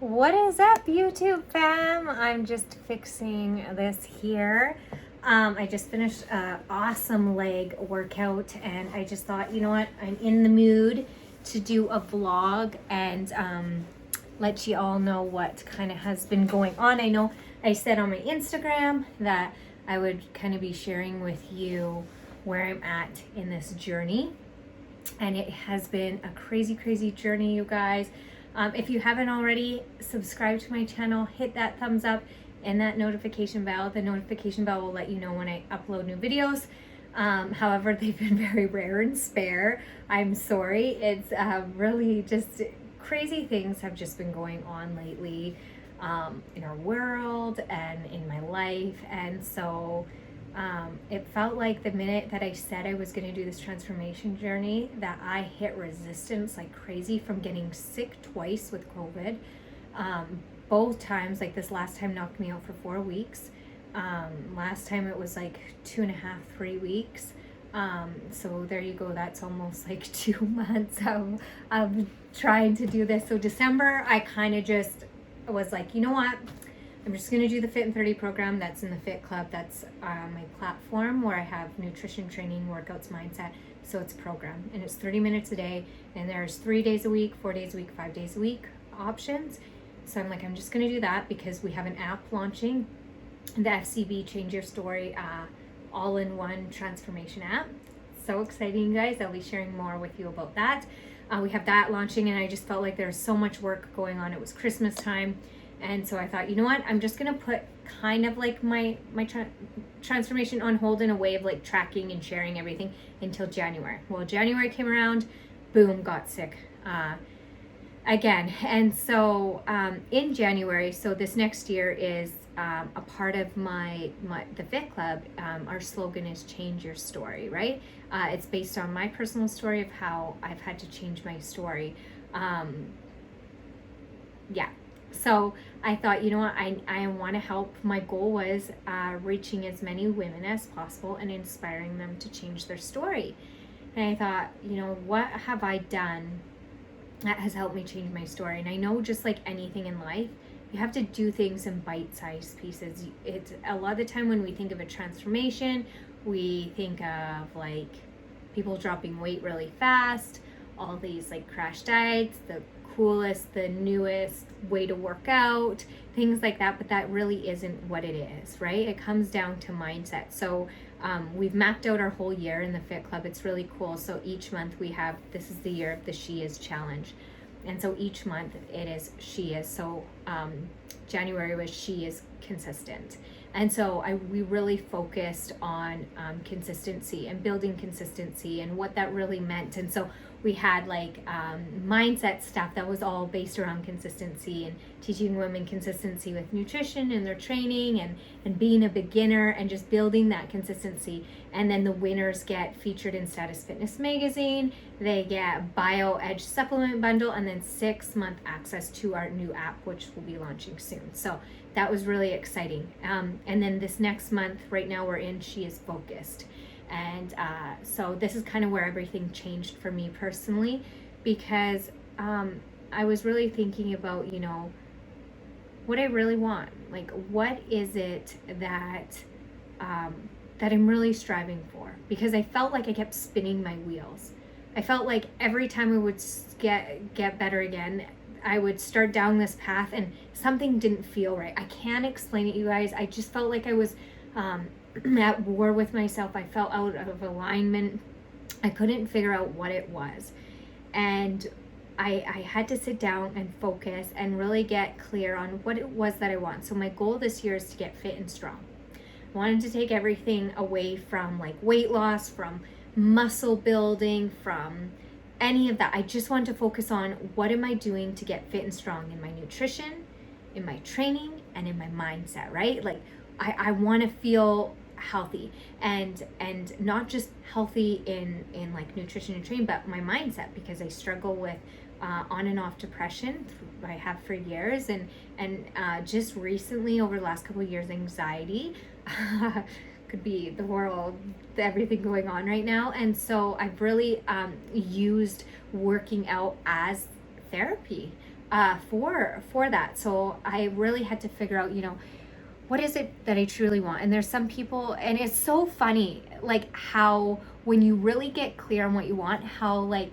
What is up, YouTube fam? I'm just fixing this here. I just finished an awesome leg workout, and I just thought, you know what, I'm in the mood to do a vlog and let you all know what kind of has been going on. I know I said on my Instagram that I would kind of be sharing with you where I'm at in this journey, and it has been a crazy journey, you guys. If you haven't already, subscribe to my channel, hit that thumbs up and that notification bell. The notification bell will let you know when I upload new videos. However, they've been very rare and spare. I'm sorry. It's really just crazy things have just been going on lately in our world and in my life. And so it felt like the minute that I said I was going to do this transformation journey that I hit resistance like crazy from getting sick twice with COVID. Both times, like this last time knocked me out for 4 weeks. Last time it was like 2.5, 3 weeks. So there you go. That's almost like 2 months of trying to do this. So December, I kind of just was like, you know what? I'm just going to do the Fit in 30 program. That's in the Fit Club. That's my platform where I have nutrition, training, workouts, mindset. So it's a program, and it's 30 minutes a day, and there's 3 days a week, 4 days a week, 5 days a week options. So I'm like, I'm just going to do that because we have an app launching, the FCB Change Your Story all-in-one transformation app. So exciting, guys. I'll be sharing more with you about that. We have that launching, and I just felt like there was so much work going on. It was Christmas time. And so I thought, you know what, I'm just going to put kind of like my transformation on hold in a way of like tracking and sharing everything until January. Well, January came around, boom, got sick again. And so in January, so this next year is a part of the Fit Club. Our slogan is Change Your Story, right? It's based on my personal story of how I've had to change my story. So I thought, you know what, I want to help. My goal was reaching as many women as possible and inspiring them to change their story. And I thought, you know, what have I done that has helped me change my story? And I know, just like anything in life, you have to do things in bite-sized pieces. It's a lot of the time when we think of a transformation, we think of like people dropping weight really fast, all these like crash diets, the coolest, the newest way to work out, things like that, but that really isn't what it is, right? It comes down to mindset. So we've mapped out our whole year in the Fit Club. It's really cool. So each month we have, this is the year of the She Is Challenge. And so each month it is She Is. So January was She Is Consistent. And so we really focused on consistency and building consistency and what that really meant. And so we had like mindset stuff that was all based around consistency and teaching women consistency with nutrition and their training and being a beginner and just building that consistency. And then the winners get featured in Status Fitness magazine. They get Bio Edge supplement bundle and then 6-month access to our new app, which will be launching soon. So that was really exciting. And then this next month, right now we're in She Is Focused. And so this is kind of where everything changed for me personally, because I was really thinking about, you know, what I really want. Like, what is it that that I'm really striving for? Because I felt like I kept spinning my wheels. I felt like every time I would get better again, I would start down this path and something didn't feel right. I can't explain it, you guys. I just felt like I was at war with myself. I felt out of alignment. I couldn't figure out what it was. And I had to sit down and focus and really get clear on what it was that I want. So my goal this year is to get fit and strong. I wanted to take everything away from like weight loss, from muscle building, from any of that. I just want to focus on what am I doing to get fit and strong in my nutrition, in my training, and in my mindset, right? Like I want to feel healthy and not just healthy in like nutrition and training, but my mindset, because I struggle with on and off depression. I have for years, and just recently over the last couple of years, anxiety. Could be the world, everything going on right now. And so I've really used working out as therapy. for that. So I really had to figure out, what is it that I truly want? And there's some people, and it's so funny, like how when you really get clear on what you want, how like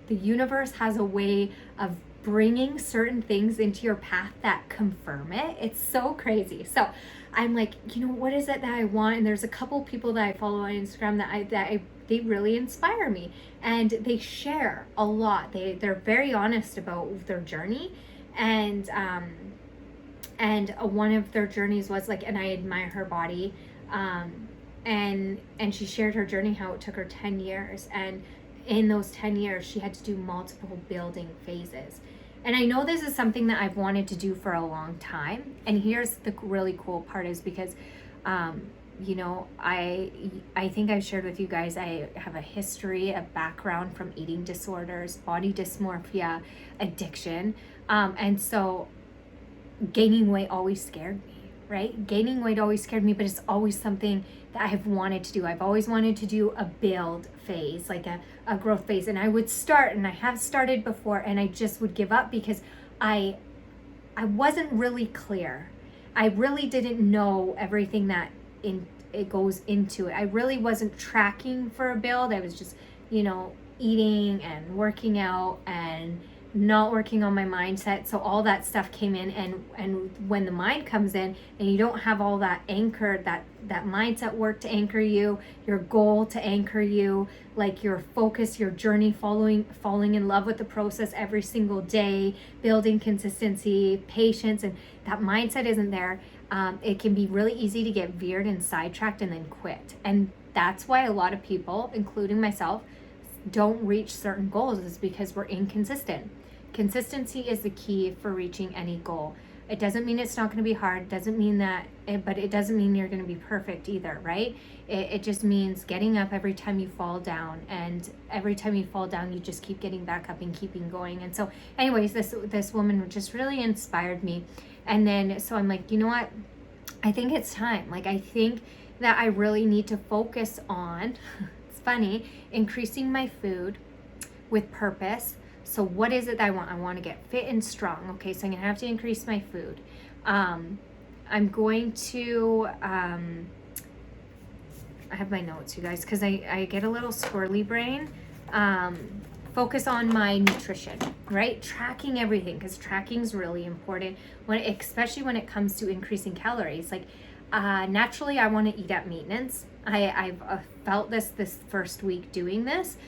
the universe has a way of bringing certain things into your path that confirm it. It's so crazy. So I'm like, what is it that I want? And there's a couple people that I follow on Instagram they really inspire me, and they share a lot. They're very honest about their journey, and one of their journeys was like, and I admire her body, and she shared her journey, how it took her 10 years, and in those 10 years she had to do multiple building phases. And I know this is something that I've wanted to do for a long time. And here's the really cool part is because I think I've shared with you guys, I have a history, a background from eating disorders, body dysmorphia, addiction, and so gaining weight always scared me, right? Gaining weight always scared me, but it's always something that I've wanted to do. I've always wanted to do a build phase, like a growth phase. And I would start, and I have started before, and I just would give up because I wasn't really clear. I really didn't know everything that it goes into it. I really wasn't tracking for a build. I was just, eating and working out and not working on my mindset. So all that stuff came in, and when the mind comes in and you don't have all that anchor, that mindset work to anchor you, your goal to anchor you, like your focus, your journey, falling in love with the process every single day, building consistency, patience, and that mindset isn't there, it can be really easy to get veered and sidetracked and then quit. And that's why a lot of people, including myself, don't reach certain goals, is because we're inconsistent. Consistency is the key for reaching any goal. It doesn't mean it's not going to be hard, doesn't mean that, but it doesn't mean you're going to be perfect either, right? It just means getting up every time you fall down, and every time you fall down, you just keep getting back up and keeping going. And so anyways, this woman just really inspired me. And then, so I'm like, you know what? I think it's time. Like, I think that I really need to focus on, it's funny, increasing my food with purpose. So what is it that I want? I want to get fit and strong. Okay, so I'm going to have to increase my food. I'm going to, I have my notes, you guys, because I get a little squirrely brain. Focus on my nutrition, right? Tracking everything, because tracking is really important, especially when it comes to increasing calories. Like, naturally, I want to eat at maintenance. I've felt this first week doing this.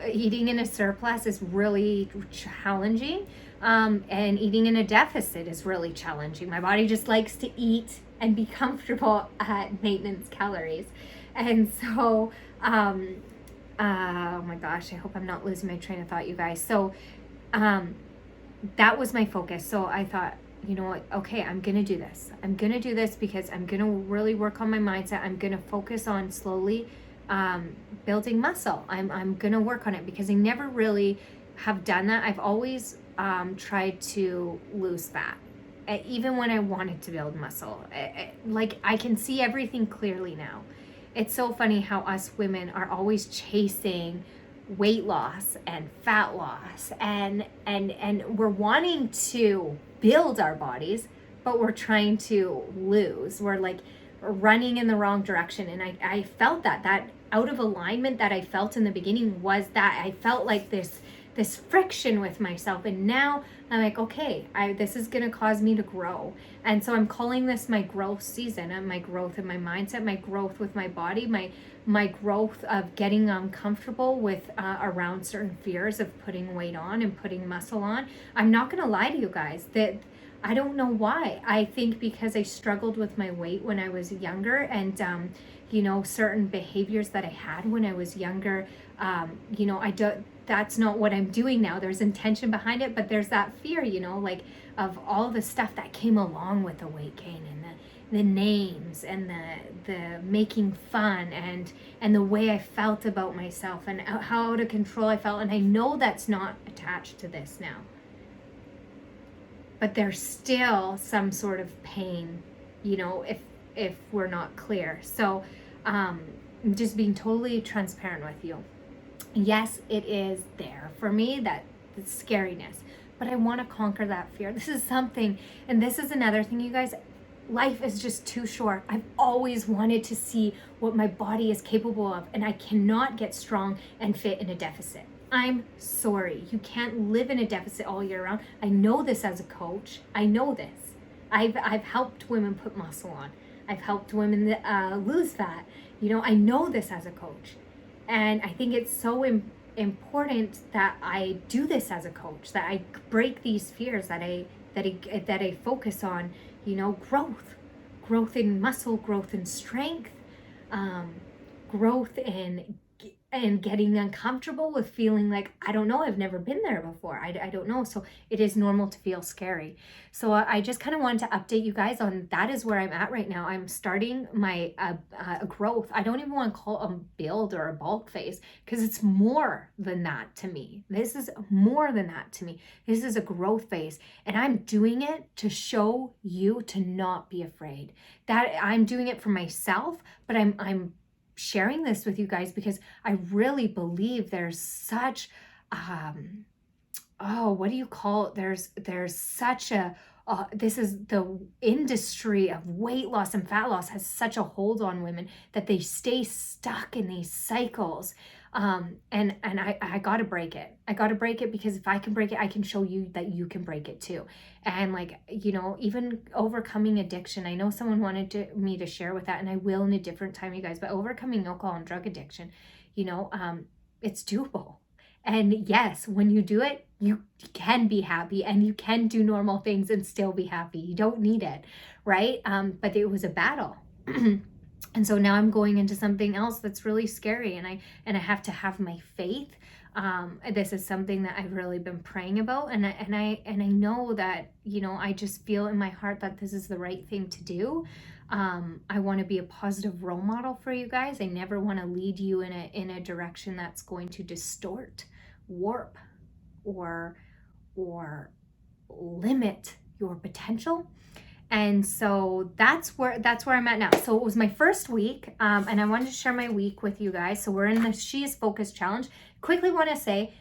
Eating in a surplus is really challenging, and eating in a deficit is really challenging. My body just likes to eat and be comfortable at maintenance calories. And so, oh my gosh, I hope I'm not losing my train of thought, you guys. So that was my focus. So I thought, you know what, okay, I'm gonna do this. I'm gonna do this because I'm gonna really work on my mindset. I'm gonna focus on slowly building muscle. I'm gonna work on it because I never really have done that. I've always tried to lose fat, even when I wanted to build muscle. Like, I can see everything clearly now. It's so funny how us women are always chasing weight loss and fat loss, and we're wanting to build our bodies, but we're trying to lose. We're like running in the wrong direction. And I felt that out of alignment that I felt in the beginning was that I felt like this friction with myself. And now I'm like, okay, this is going to cause me to grow. And so I'm calling this my growth season, and my growth in my mindset, my growth with my body, my growth of getting uncomfortable with around certain fears of putting weight on and putting muscle on. I'm not going to lie to you guys that I don't know why. I think because I struggled with my weight when I was younger, and certain behaviors that I had when I was younger, that's not what I'm doing now. There's intention behind it, but there's that fear, like of all the stuff that came along with the weight gain, and the names, and the making fun, and the way I felt about myself, and how out of control I felt. And I know that's not attached to this now, but there's still some sort of pain, if we're not clear. So I'm just being totally transparent with you. Yes, it is there for me, that the scariness. But I want to conquer that fear. This is something, and this is another thing, you guys. Life is just too short. I've always wanted to see what my body is capable of, and I cannot get strong and fit in a deficit. I'm sorry. You can't live in a deficit all year round. I know this as a coach. I know this. I've helped women put muscle on. I've helped women lose fat. I know this as a coach. And I think it's so important that I do this as a coach, that I break these fears, that I focus on, growth in muscle, growth in strength, growth in and getting uncomfortable with feeling like, I don't know, I've never been there before. I don't know. So it is normal to feel scary. So I just kind of wanted to update you guys on that is where I'm at right now. I'm starting my growth. I don't even want to call it a build or a bulk phase because it's more than that to me. This is more than that to me. This is a growth phase. And I'm doing it to show you to not be afraid. That I'm doing it for myself, but I'm sharing this with you guys because I really believe there's such what do you call it? There's such a this is the industry of weight loss and fat loss has such a hold on women that they stay stuck in these cycles. And I gotta break it. I gotta break it because if I can break it, I can show you that you can break it too. And even overcoming addiction. I know someone wanted me to share with that, and I will in a different time, you guys, but overcoming alcohol and drug addiction, it's doable. And yes, when you do it, you can be happy and you can do normal things and still be happy. You don't need it, right? But it was a battle. And so now I'm going into something else that's really scary, and I have to have my faith. This is something that I've really been praying about, and I know that I just feel in my heart that this is the right thing to do. I want to be a positive role model for you guys. I never want to lead you in a direction that's going to distort, warp, or limit your potential. And so that's where I'm at now. So it was my first week, and I wanted to share my week with you guys. So we're in the She is Focused challenge. Quickly want to say,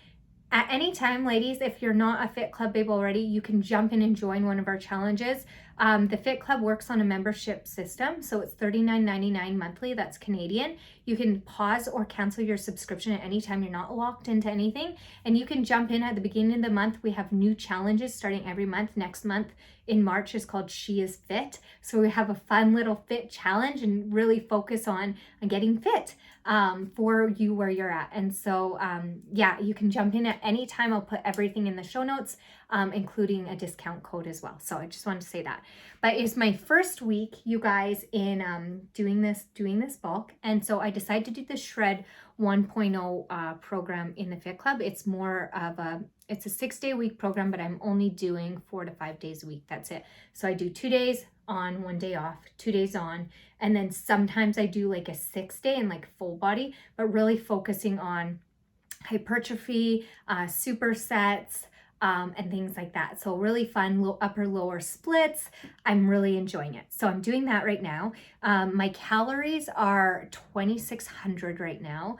at any time, ladies, if you're not a Fit Club babe already, you can jump in and join one of our challenges. The Fit Club works on a membership system, so it's $39.99 monthly. That's Canadian. You can pause or cancel your subscription at any time. You're not locked into anything, and you can jump in at the beginning of the month. We have new challenges starting every month. Next month in March is called She is Fit. So we have a fun little fit challenge and really focus on getting fit for you where you're at. And so, you can jump in at any time. I'll put everything in the show notes, including a discount code as well. So I just wanted to say that. But it's my first week, you guys, in doing this bulk. And so I decided to do the Shred 1.0 program in the Fit Club. It's more of it's a 6-day-a-week program, but I'm only doing 4 to 5 days a week. That's it. So I do 2 days on, 1 day off, 2 days on, and then sometimes I do like a 6-day and like full body, but really focusing on hypertrophy, supersets, and things like that. So really fun, upper lower splits. I'm really enjoying it. So I'm doing that right now. My calories are 2,600 right now.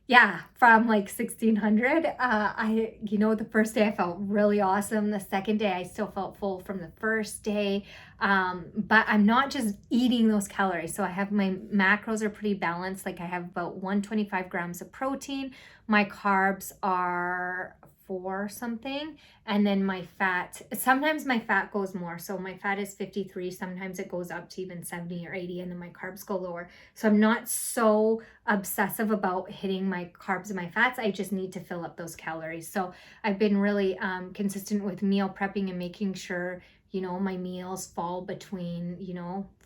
Yeah, from like 1,600. The first day I felt really awesome. The second day I still felt full from the first day. But I'm not just eating those calories. So I have my macros are pretty balanced. Like I have about 125 grams of protein. My carbs are 4 something, and then my fat, sometimes my fat goes more. So my fat is 53, sometimes it goes up to even 70 or 80, and then my carbs go lower. So I'm not so obsessive about hitting my carbs and my fats. I just need to fill up those calories. So I've been really consistent with meal prepping and making sure my meals fall between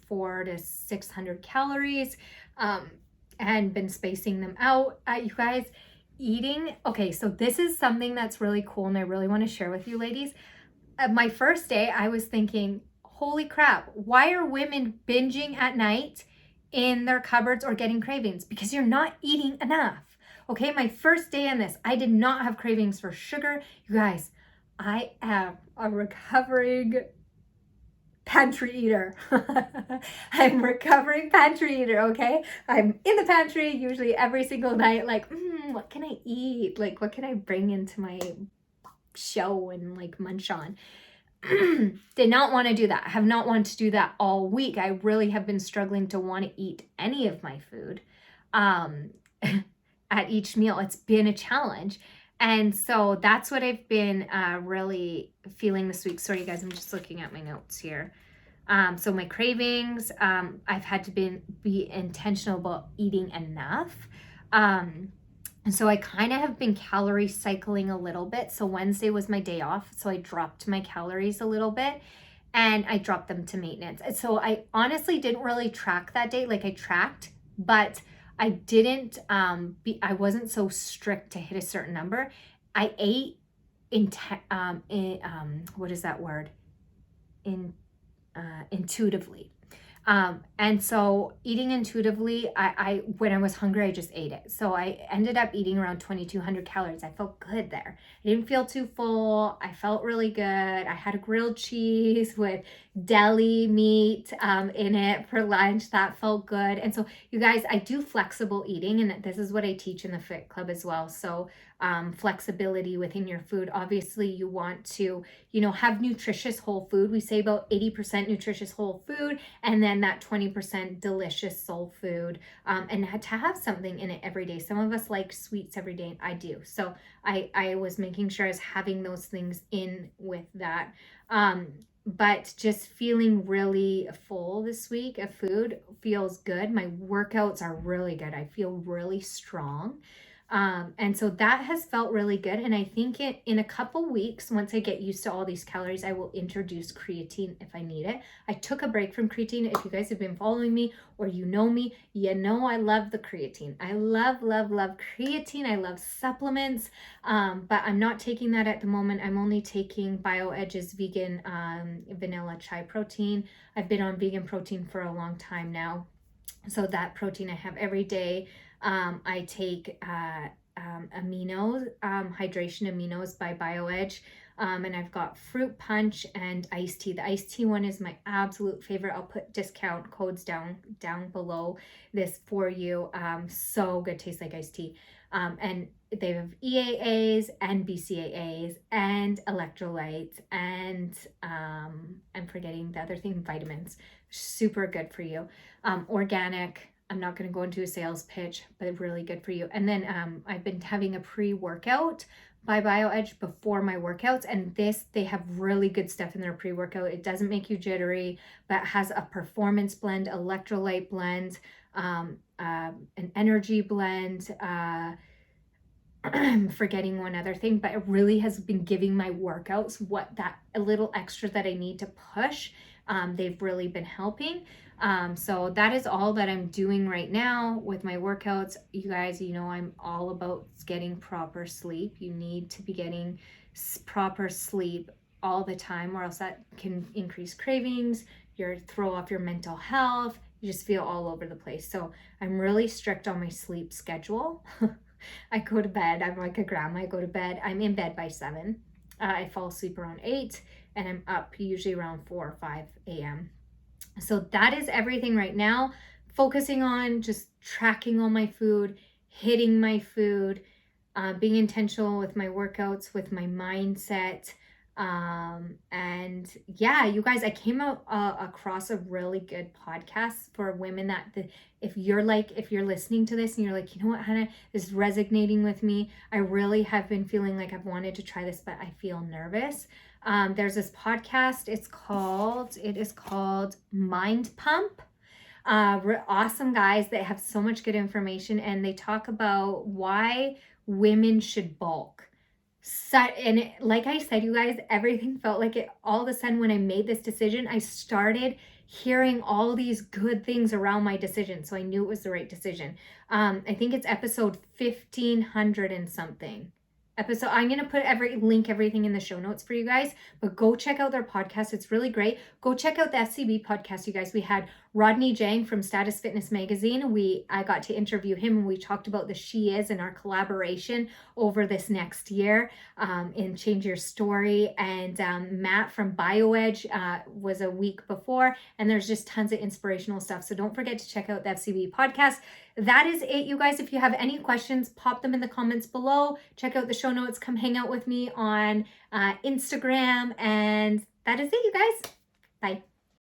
400 to 600 calories, and been spacing them out. You guys, eating, okay, so this is something that's really cool and I really want to share with you, ladies. My first day I was thinking, holy crap, why are women binging at night in their cupboards or getting cravings? Because you're not eating enough. Okay, my first day on this, I did not have cravings for sugar. You guys, I am a recovering pantry eater. I'm recovering pantry eater, okay? I'm in the pantry usually every single night, like, what can I eat? Like, what can I bring into my show and like munch on? Did not want to do that. Have not wanted to do that all week. I really have been struggling to want to eat any of my food at each meal. It's been a challenge. And so that's what I've been really feeling this week. Sorry, guys, I'm just looking at my notes here. So my cravings, I've had to be intentional about eating enough. And so I kind of have been calorie cycling a little bit. So Wednesday was my day off. So I dropped my calories a little bit and I dropped them to maintenance. And so I honestly didn't really track that day. Like I tracked, but I didn't, I wasn't so strict to hit a certain number. I ate what is that word? Intuitively. And so eating intuitively, I when I was hungry, I just ate it. So I ended up eating around 2,200 calories. I felt good there. I didn't feel too full. I felt really good. I had a grilled cheese with deli meat in it for lunch. That felt good. And so you guys, I do flexible eating, and this is what I teach in the Fit Club as well. So flexibility within your food. Obviously, you want to, have nutritious whole food. We say about 80% nutritious whole food, and then that 20% delicious soul food, and to have something in it every day. Some of us like sweets every day. I do. So I was making sure I was having those things in with that. But just feeling really full this week of food feels good. My workouts are really good. I feel really strong. And so that has felt really good. And I think in a couple weeks, once I get used to all these calories, I will introduce creatine if I need it. I took a break from creatine. If you guys have been following me or you know me, I love the creatine. I love, love, love creatine. I love supplements, but I'm not taking that at the moment. I'm only taking BioEdge's vegan vanilla chai protein. I've been on vegan protein for a long time now. So that protein I have every day. I take aminos, hydration aminos by BioEdge. And I've got fruit punch and iced tea. The iced tea one is my absolute favorite. I'll put discount codes down below this for you. So good, tastes like iced tea. And they have EAAs and BCAAs and electrolytes and I'm forgetting the other thing, vitamins. Super good for you. Organic. I'm not going to go into a sales pitch, but really good for you. And then I've been having a pre-workout by BioEdge before my workouts, and they have really good stuff in their pre-workout. It doesn't make you jittery, but has a performance blend, electrolyte blend, an energy blend. I'm forgetting one other thing, but it really has been giving my workouts a little extra that I need to push. They've really been helping. So that is all that I'm doing right now with my workouts. You guys, I'm all about getting proper sleep. You need to be getting proper sleep all the time, or else that can increase cravings, throw off your mental health. You just feel all over the place. So I'm really strict on my sleep schedule. I go to bed. I'm like a grandma. I go to bed. I'm in bed by 7. I fall asleep around 8, and I'm up usually around 4 or 5 a.m. So that is everything right now. Focusing on just tracking all my food, hitting my food, being intentional with my workouts, with my mindset. And yeah, you guys, I came out across a really good podcast for women that if you're listening to this and you're like, Hannah, this is resonating with me. I really have been feeling like I've wanted to try this, but I feel nervous. There's this podcast. It is called Mind Pump. Awesome guys that have so much good information, and they talk about why women should bulk. Like I said, you guys, everything felt like it. All of a sudden, when I made this decision, I started hearing all these good things around my decision. So I knew it was the right decision. I think it's episode 1500 and something. I'm going to put everything in the show notes for you guys, but go check out their podcast. It's really great. Go check out the FCB podcast, you guys. We had Rodney Jang from Status Fitness Magazine. I got to interview him, and we talked about the She Is and our collaboration over this next year in Change Your Story. And Matt from BioEdge was a week before, and there's just tons of inspirational stuff. So don't forget to check out the FCB podcast. That is it, you guys. If you have any questions, pop them in the comments below. Check out the show notes. Come hang out with me on Instagram. And that is it, you guys. Bye.